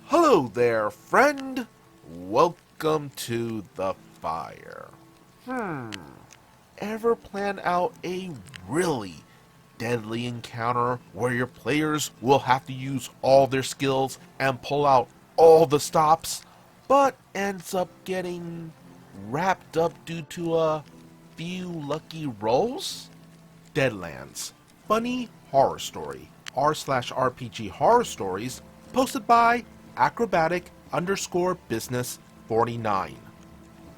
Hello there, friend. Welcome to the fire. Ever plan out a really deadly encounter where your players will have to use all their skills and pull out all the stops, but ends up getting wrapped up due to a few lucky rolls? Deadlands Funny Horror Story, r/RPG Horror Stories, posted by acrobatic underscore business 49.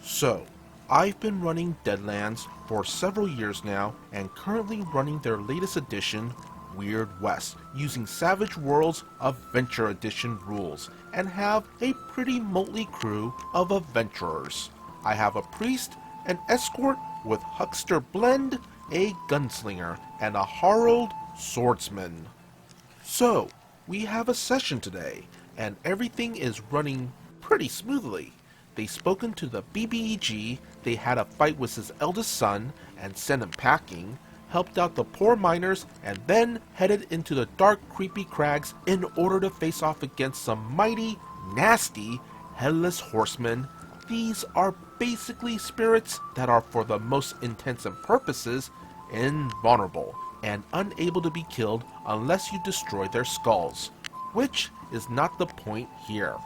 So, I've been running Deadlands for several years now and currently running their latest edition, Weird West, using Savage Worlds Adventure Edition rules and have a pretty motley crew of adventurers. I have a priest, an escort with huckster blend, a gunslinger, and a Harald swordsman. So, we have a session today, and everything is running pretty smoothly. They've spoken to the BBEG, they had a fight with his eldest son and sent him packing, helped out the poor miners, and then headed into the dark, creepy crags in order to face off against some mighty, nasty, headless horsemen. These are basically spirits that are, for the most intents and purposes, invulnerable and unable to be killed unless you destroy their skulls, which is not the point here.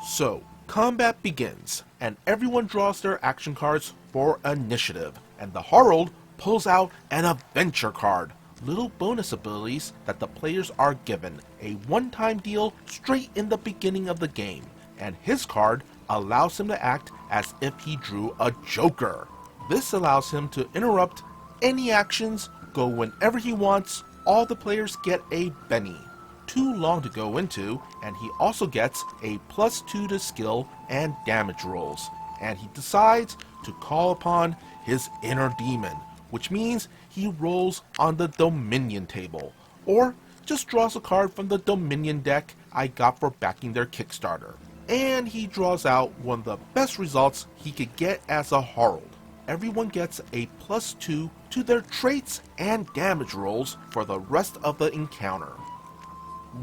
So, combat begins, and everyone draws their action cards for initiative, and the Harald pulls out an adventure card, little bonus abilities that the players are given, a one-time deal straight in the beginning of the game, and his card allows him to act as if he drew a joker. This allows him to interrupt any actions, go whenever he wants. All the players get a Benny. Too long to go into, and he also gets a +2 to skill and damage rolls. And he decides to call upon his inner demon, which means he rolls on the Dominion table, or just draws a card from the Dominion deck I got for backing their Kickstarter. And he draws out one of the best results he could get as a Harald. Everyone gets a +2 to their traits and damage rolls for the rest of the encounter.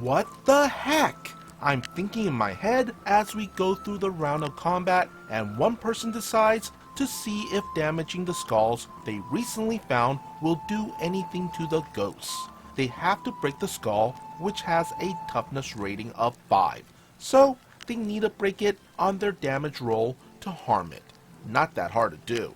What the heck? I'm thinking in my head as we go through the round of combat, and one person decides to see if damaging the skulls they recently found will do anything to the ghosts. They have to break the skull, which has a toughness rating of 5, so they need to break it on their damage roll to harm it. Not that hard to do.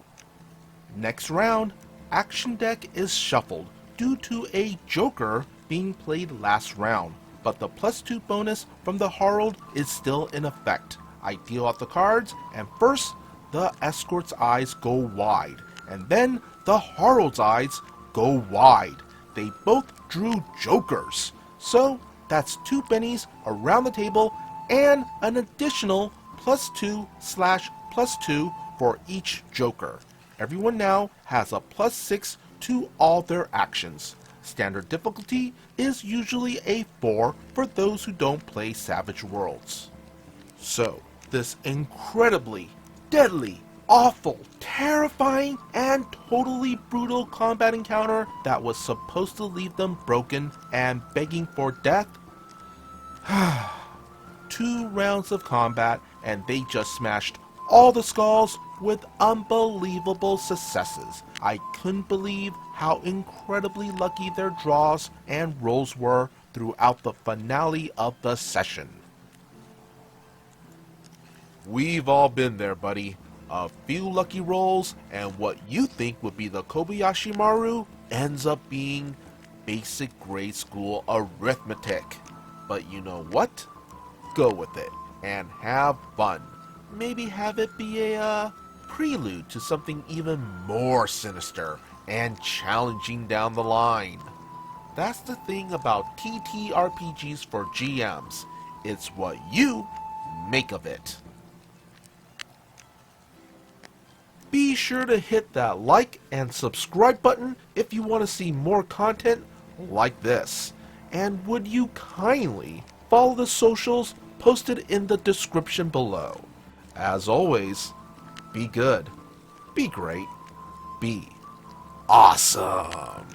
Next round, action deck is shuffled due to a joker being played last round, but the +2 bonus from the Harald is still in effect. I deal out the cards, and first, the escort's eyes go wide, and then the Harald's eyes go wide. They both drew jokers, so that's 2 bennies around the table and an additional +2/+2 for each joker. Everyone now has a +6 to all their actions. Standard difficulty is usually a 4 for those who don't play Savage Worlds. So, this incredibly, deadly, awful, terrifying, and totally brutal combat encounter that was supposed to leave them broken and begging for death. 2 rounds of combat, and they just smashed all the skulls with unbelievable successes. I couldn't believe how incredibly lucky their draws and rolls were throughout the finale of the session. We've all been there, buddy. A few lucky rolls, and what you think would be the Kobayashi Maru ends up being basic grade school arithmetic. But you know what? Go with it and have fun. Maybe have it be a prelude to something even more sinister and challenging down the line. That's the thing about TTRPGs for GMs. It's what you make of it. Be sure to hit that like and subscribe button if you want to see more content like this. And would you kindly follow the socials posted in the description below. As always, be good, be great, be awesome.